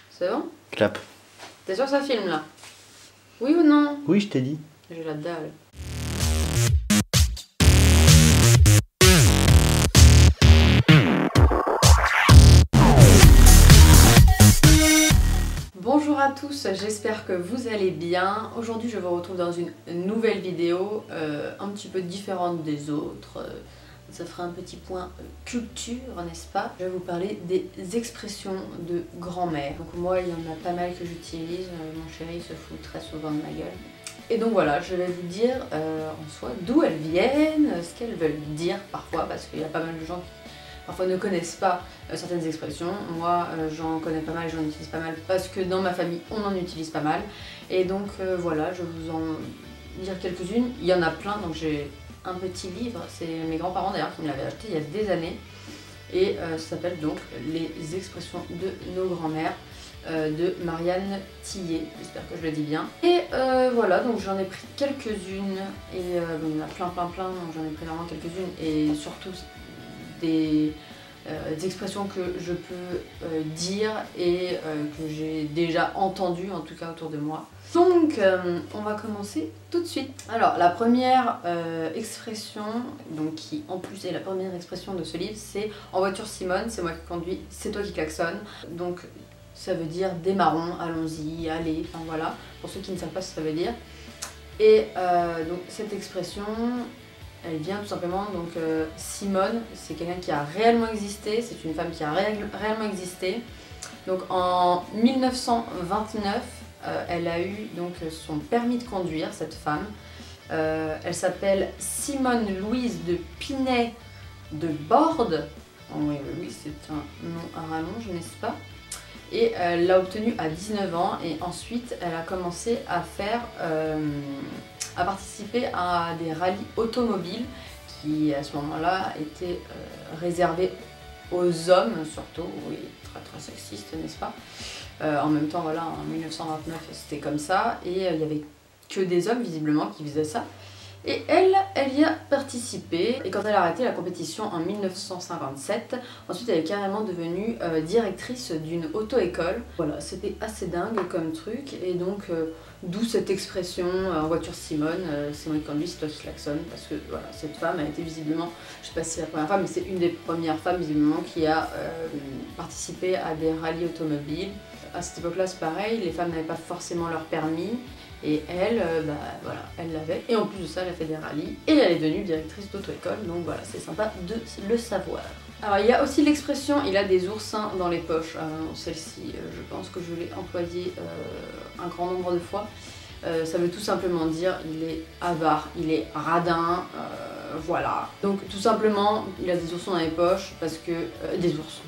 C'est bon? Clap. T'es sûr que ça filme là? Oui ou non? Oui, je t'ai dit. J'ai la dalle. Bonjour à tous, j'espère que vous allez bien. Aujourd'hui je vous retrouve dans une nouvelle vidéo un petit peu différente des autres. Ça fera un petit point culture, n'est-ce pas? Je vais vous parler des expressions de grand-mère. Donc moi il y en a pas mal que j'utilise, mon chéri se fout très souvent de ma gueule. Et donc voilà, je vais vous dire en soi d'où elles viennent, ce qu'elles veulent dire parfois, parce qu'il y a pas mal de gens qui parfois ne connaissent pas certaines expressions. Moi j'en connais pas mal, j'en utilise pas mal parce que dans ma famille on en utilise pas mal. Et donc voilà, je vais vous en dire quelques-unes. Il y en a plein, donc j'ai un petit livre, c'est mes grands-parents d'ailleurs qui me l'avaient acheté il y a des années. Et ça s'appelle donc Les expressions de nos grands-mères de Marianne Tillet, j'espère que je le dis bien. Et voilà, donc j'en ai pris quelques-unes, et bon, il y en a plein, donc j'en ai pris vraiment quelques-unes, et surtout des expressions que je peux dire et que j'ai déjà entendues, en tout cas autour de moi. Donc on va commencer tout de suite. Alors la première expression, donc qui en plus est la première expression de ce livre, c'est « En voiture Simone, c'est moi qui conduis, c'est toi qui klaxonne ». Donc ça veut dire « démarrons, allons-y, allez », enfin voilà, pour ceux qui ne savent pas ce que ça veut dire. Et donc cette expression, elle vient tout simplement, donc Simone, c'est quelqu'un qui a réellement existé, c'est une femme qui a réellement existé. Donc en 1929, elle a eu donc son permis de conduire, cette femme. Elle s'appelle Simone Louise de Pinet de Borde. Oh, oui, c'est un nom à rallonge, n'est-ce pas? Et elle l'a obtenu à 19 ans, et ensuite elle a commencé à faire... à participer à des rallyes automobiles qui à ce moment-là étaient réservés aux hommes surtout, oui, très sexiste, n'est-ce pas? En même temps, voilà, en 1929 c'était comme ça, et il n'y avait que des hommes visiblement qui faisaient ça. Et elle y a participé, et quand elle a arrêté la compétition en 1957, ensuite elle est carrément devenue directrice d'une auto-école. Voilà, c'était assez dingue comme truc, et donc d'où cette expression en voiture Simone, c'est moi qui conduis, c'est toi qui klaxonne, parce que voilà, cette femme a été visiblement, je sais pas si c'est la première femme, mais c'est une des premières femmes visiblement qui a participé à des rallyes automobiles. À cette époque-là, c'est pareil, les femmes n'avaient pas forcément leur permis. Et elle, voilà, elle l'avait. Et en plus de ça, elle a fait des rallyes. Et elle est devenue directrice d'auto-école. Donc voilà, c'est sympa de le savoir. Alors il y a aussi l'expression « il a des oursins dans les poches ». Celle-ci, je pense que je l'ai employée un grand nombre de fois. Ça veut tout simplement dire « il est avare, il est radin ». Voilà. Donc tout simplement, il a des oursins dans les poches parce que... des oursins.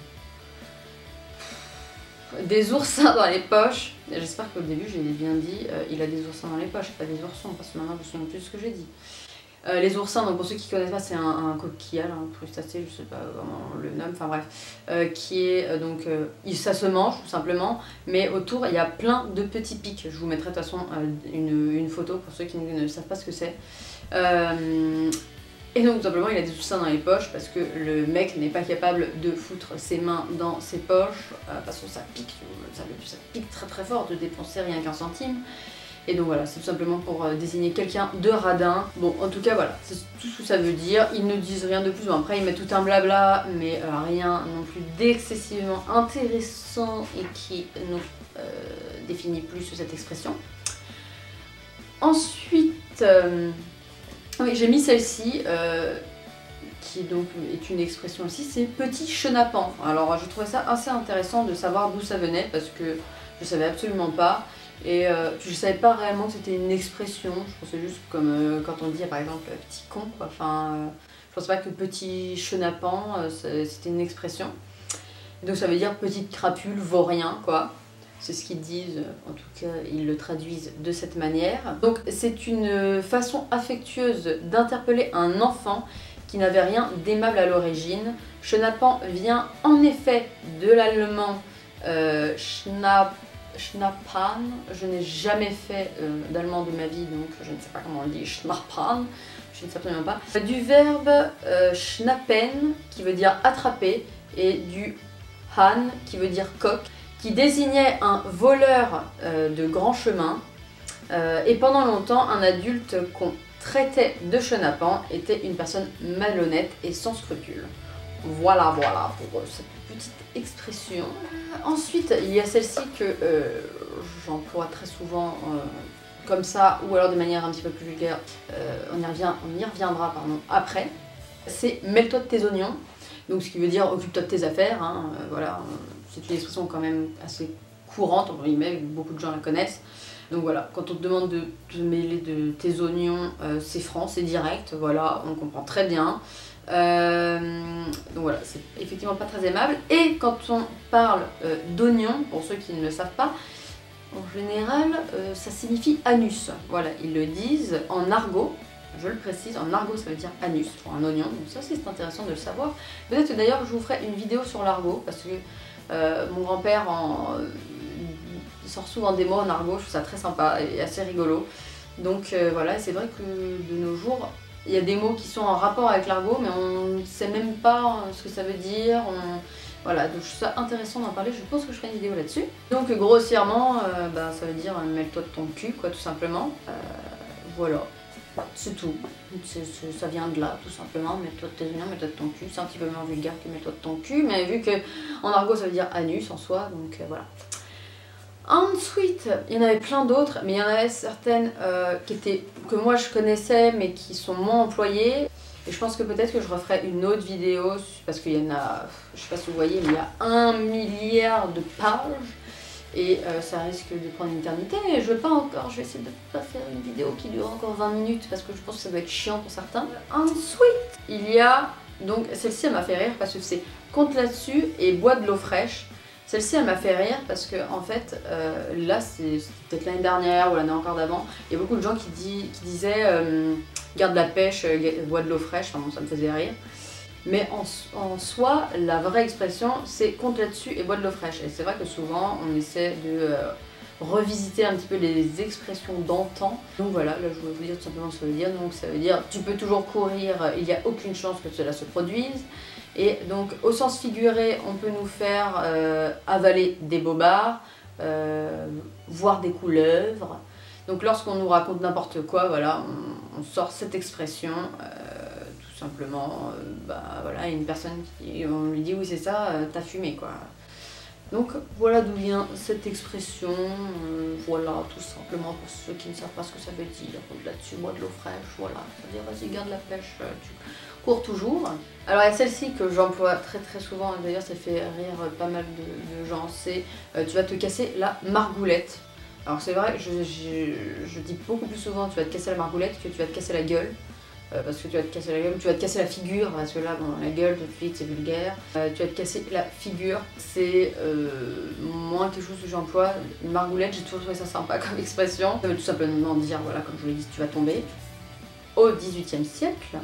Des oursins dans les poches. J'espère qu'au début j'ai bien dit il a des oursins dans les poches, pas des oursons, parce que maintenant je me souviens plus de ce que j'ai dit. Les oursins, donc pour ceux qui ne connaissent pas, c'est un coquillage, un crustacé, je sais pas comment on le nomme, enfin bref, qui est donc, ça se mange tout simplement, mais autour il y a plein de petits pics. Je vous mettrai de toute façon une photo pour ceux qui ne savent pas ce que c'est. Et donc tout simplement il a des oursins dans les poches parce que le mec n'est pas capable de foutre ses mains dans ses poches parce que ça pique très fort de dépenser rien qu'un centime. Et donc voilà, c'est tout simplement pour désigner quelqu'un de radin. Bon, en tout cas voilà, c'est tout ce que ça veut dire. Ils ne disent rien de plus, bon, après ils mettent tout un blabla, mais rien non plus d'excessivement intéressant et qui nous définit plus cette expression. Ensuite... oui, j'ai mis celle-ci, qui donc est une expression aussi, c'est petit chenapan. Alors je trouvais ça assez intéressant de savoir d'où ça venait, parce que je savais absolument pas, et je savais pas réellement que c'était une expression. Je pensais juste comme quand on dit par exemple petit con, quoi. Enfin, je pensais pas que petit chenapan c'était une expression. Donc ça veut dire petite crapule, vaurien, quoi. C'est ce qu'ils disent, en tout cas ils le traduisent de cette manière. Donc c'est une façon affectueuse d'interpeller un enfant qui n'avait rien d'aimable à l'origine. Chenapan vient en effet de l'allemand Schnappan. Je n'ai jamais fait d'allemand de ma vie, donc je ne sais pas comment on dit Schnappan. Je ne sais absolument pas. Du verbe schnappen qui veut dire attraper, et du Han qui veut dire coq, qui désignait un voleur de grand chemin. Et pendant longtemps, un adulte qu'on traitait de chenapan était une personne malhonnête et sans scrupules. Voilà, voilà pour cette petite expression. Ensuite, il y a celle-ci que j'emploie très souvent comme ça, ou alors de manière un petit peu plus vulgaire. On y reviendra pardon, après. C'est mêle-toi de tes oignons. Donc ce qui veut dire occupe-toi de tes affaires. Hein, voilà, c'est une expression quand même assez courante, entre guillemets, beaucoup de gens la connaissent. Donc voilà, quand on te demande de te mêler de tes oignons, c'est franc, c'est direct, voilà, on comprend très bien. Donc voilà, c'est effectivement pas très aimable. Et quand on parle d'oignons, pour ceux qui ne le savent pas, en général, ça signifie anus. Voilà, ils le disent en argot. Je le précise, en argot ça veut dire anus pour un oignon, donc ça c'est intéressant de le savoir. Peut-être d'ailleurs je vous ferai une vidéo sur l'argot, parce que mon grand-père sort souvent des mots en argot, je trouve ça très sympa et assez rigolo. Donc voilà, c'est vrai que de nos jours, il y a des mots qui sont en rapport avec l'argot, mais on ne sait même pas ce que ça veut dire. Voilà, donc je trouve ça intéressant d'en parler, je pense que je ferai une vidéo là-dessus. Donc grossièrement, ça veut dire mêle-toi de ton cul, quoi, tout simplement. Voilà. C'est tout, ça vient de là tout simplement, mets-toi de tes oignons, mets-toi de ton cul, c'est un petit peu moins vulgaire que mets-toi de ton cul, mais vu que en argot ça veut dire anus en soi, donc voilà. Ensuite, il y en avait plein d'autres, mais il y en avait certaines que moi je connaissais mais qui sont moins employées, et je pense que peut-être que je referai une autre vidéo, parce qu'il y en a, je sais pas si vous voyez, mais il y a 1 milliard de pages. Et ça risque de prendre une éternité, et je vais essayer de ne pas faire une vidéo qui dure encore 20 minutes parce que je pense que ça doit être chiant pour certains. Ensuite, il y a, donc celle-ci elle m'a fait rire parce que c'est compte là-dessus et bois de l'eau fraîche. Celle-ci elle m'a fait rire parce que en fait, là c'est peut-être l'année dernière ou l'année encore d'avant, il y a beaucoup de gens qui disaient garde la pêche, bois de l'eau fraîche, enfin bon ça me faisait rire. Mais en soi, la vraie expression, c'est compte là-dessus et bois de l'eau fraîche. Et c'est vrai que souvent, on essaie de revisiter un petit peu les expressions d'antan. Donc voilà, là je voulais vous dire tout simplement ce que ça veut dire. Donc ça veut dire, tu peux toujours courir, il n'y a aucune chance que cela se produise. Et donc au sens figuré, on peut nous faire avaler des bobards, voir des couleuvres. Donc lorsqu'on nous raconte n'importe quoi, voilà, on sort cette expression. Simplement, voilà, une personne qui, on lui dit oui c'est ça, t'as fumé quoi. Donc voilà d'où vient cette expression, voilà tout simplement pour ceux qui ne savent pas ce que ça veut dire. Là-dessus, bois de l'eau fraîche, voilà, c'est-à-dire vas-y garde la pêche, tu cours toujours. Alors il y a celle-ci que j'emploie très très souvent, et d'ailleurs ça fait rire pas mal de gens, c'est tu vas te casser la margoulette. Alors c'est vrai, je dis beaucoup plus souvent tu vas te casser la margoulette que tu vas te casser la gueule. Parce que tu vas te casser la gueule, tu vas te casser la figure, parce que là, bon, la gueule, tout de suite, c'est vulgaire. Tu vas te casser la figure, c'est moins quelque chose que j'emploie. Une margoulette, j'ai toujours trouvé ça sympa comme expression. Ça veut tout simplement dire, voilà, comme je vous l'ai dit, tu vas tomber. Au XVIIIe siècle,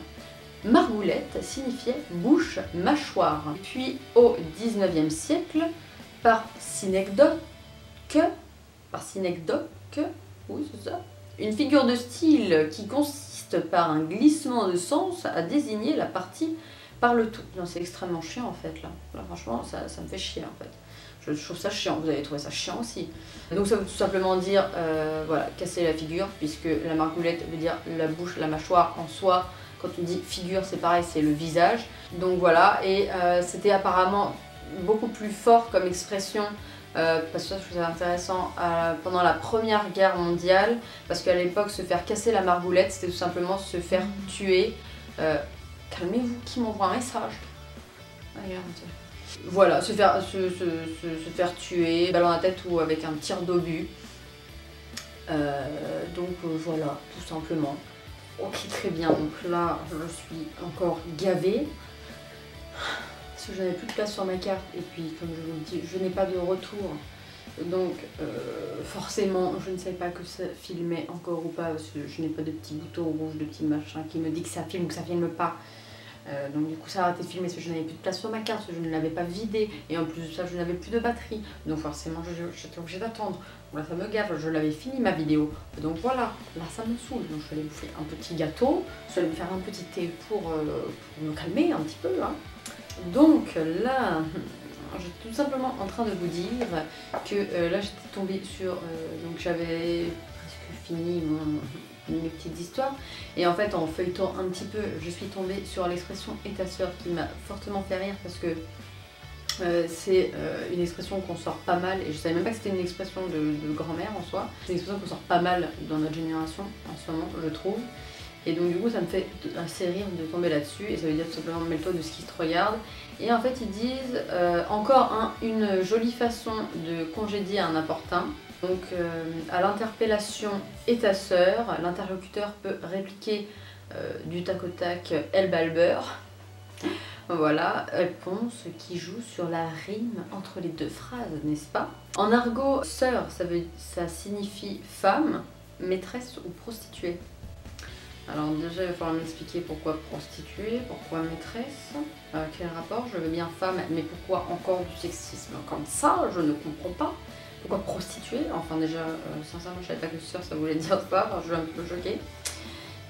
margoulette signifiait bouche, mâchoire. Puis au XIXe siècle, par synecdoque, oui c'est ça, une figure de style qui consiste par un glissement de sens à désigner la partie par le tout. Non, c'est extrêmement chiant en fait là. Là franchement ça me fait chier en fait. Je trouve ça chiant, vous allez trouver ça chiant aussi. Donc ça veut tout simplement dire voilà, casser la figure, puisque la margoulette veut dire la bouche, la mâchoire en soi. Quand on dit figure c'est pareil, c'est le visage. Donc voilà, et c'était apparemment beaucoup plus fort comme expression. Parce que ça je trouve ça intéressant pendant la Première Guerre mondiale, parce qu'à l'époque se faire casser la margoulette c'était tout simplement se faire tuer. Calmez-vous, qui m'envoie un message? Voilà, se faire tuer, balle dans la tête ou avec un tir d'obus. Donc voilà, tout simplement. Ok, très bien, donc là je suis encore gavée. Parce que je n'avais plus de place sur ma carte, et puis comme je vous le dis, je n'ai pas de retour, donc forcément je ne sais pas que ça filmait encore ou pas, parce que je n'ai pas de petits boutons rouges, de petits machins qui me disent que ça filme ou que ça filme pas. Donc du coup ça a arrêté de filmer parce que je n'avais plus de place sur ma carte, parce que je ne l'avais pas vidée, et en plus de ça je n'avais plus de batterie, donc forcément j'étais obligée d'attendre. Là ça me gaffe, je l'avais fini ma vidéo, donc voilà, là ça me saoule, donc je vais aller bouffer un petit gâteau, je vais aller me faire un petit thé pour me calmer un petit peu, hein. Donc là, j'étais tout simplement en train de vous dire que là j'étais tombée sur... donc j'avais presque fini mes petites histoires. Et en fait en feuilletant un petit peu, je suis tombée sur l'expression « et ta sœur » qui m'a fortement fait rire parce que c'est une expression qu'on sort pas mal, et je savais même pas que c'était une expression de grand-mère en soi. C'est une expression qu'on sort pas mal dans notre génération en ce moment, je trouve. Et donc du coup ça me fait assez rire de tomber là-dessus, et ça veut dire tout simplement mêle-toi de ce qui te regarde. Et en fait ils disent encore une jolie façon de congédier un importun. Donc à l'interpellation « et ta sœur », l'interlocuteur peut répliquer du tac au tac « elle bat le beurre ». Voilà, réponse qui joue sur la rime entre les deux phrases, n'est-ce pas? En argot, sœur, ça signifie femme, maîtresse ou prostituée. Alors déjà, il va falloir m'expliquer pourquoi prostituée, pourquoi maîtresse, quel rapport? Je veux bien femme, mais pourquoi encore du sexisme comme ça? Je ne comprends pas. Pourquoi prostituée? Enfin déjà, sincèrement, je savais pas que sœur ça voulait dire ça, enfin, je suis un peu choquée.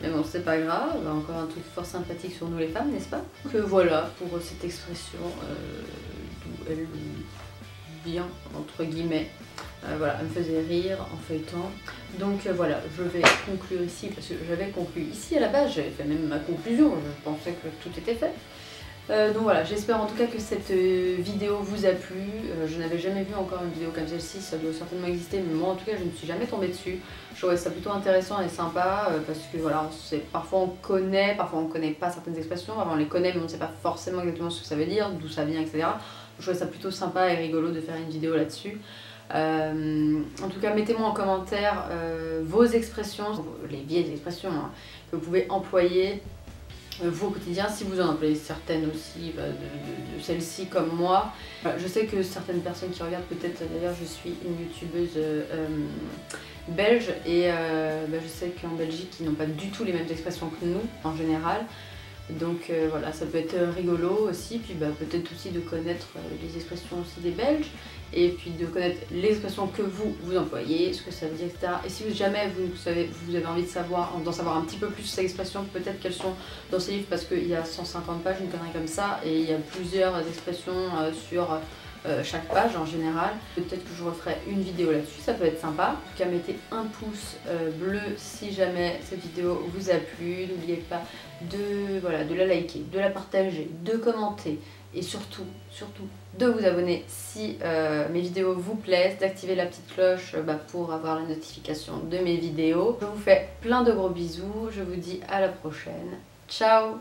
Mais bon, c'est pas grave, encore un truc fort sympathique sur nous les femmes, n'est-ce pas? Que voilà pour cette expression d'où elle vient, entre guillemets. Voilà, elle me faisait rire en feuilletant. Donc voilà, je vais conclure ici, parce que j'avais conclu ici à la base, j'avais fait même ma conclusion, je pensais que tout était fait. Donc voilà, j'espère en tout cas que cette vidéo vous a plu. Je n'avais jamais vu encore une vidéo comme celle-ci, ça doit certainement exister, mais moi en tout cas je ne suis jamais tombée dessus. Je trouvais ça plutôt intéressant et sympa parce que voilà, parfois on connaît pas certaines expressions, enfin, on les connaît mais on ne sait pas forcément exactement ce que ça veut dire, d'où ça vient, etc. Je trouvais ça plutôt sympa et rigolo de faire une vidéo là-dessus. En tout cas, mettez-moi en commentaire vos expressions, les vieilles expressions que vous pouvez employer vous au quotidien, si vous en employez certaines aussi, de celles-ci comme moi. Je sais que certaines personnes qui regardent, peut-être d'ailleurs je suis une youtubeuse belge et je sais qu'en Belgique ils n'ont pas du tout les mêmes expressions que nous en général. Donc voilà, ça peut être rigolo aussi, puis peut-être aussi de connaître les expressions aussi des Belges, et puis de connaître les expressions que vous employez, ce que ça veut dire, etc. Et si jamais vous avez envie d'en savoir un petit peu plus sur ces expressions, peut-être qu'elles sont dans ces livres, parce qu'il y a 150 pages, une connerie comme ça, et il y a plusieurs expressions sur chaque page en général. Peut-être que je referai une vidéo là-dessus, ça peut être sympa. En tout cas, mettez un pouce bleu si jamais cette vidéo vous a plu. N'oubliez pas de la liker, de la partager, de commenter et surtout de vous abonner si mes vidéos vous plaisent, d'activer la petite cloche pour avoir la notification de mes vidéos. Je vous fais plein de gros bisous, je vous dis à la prochaine. Ciao!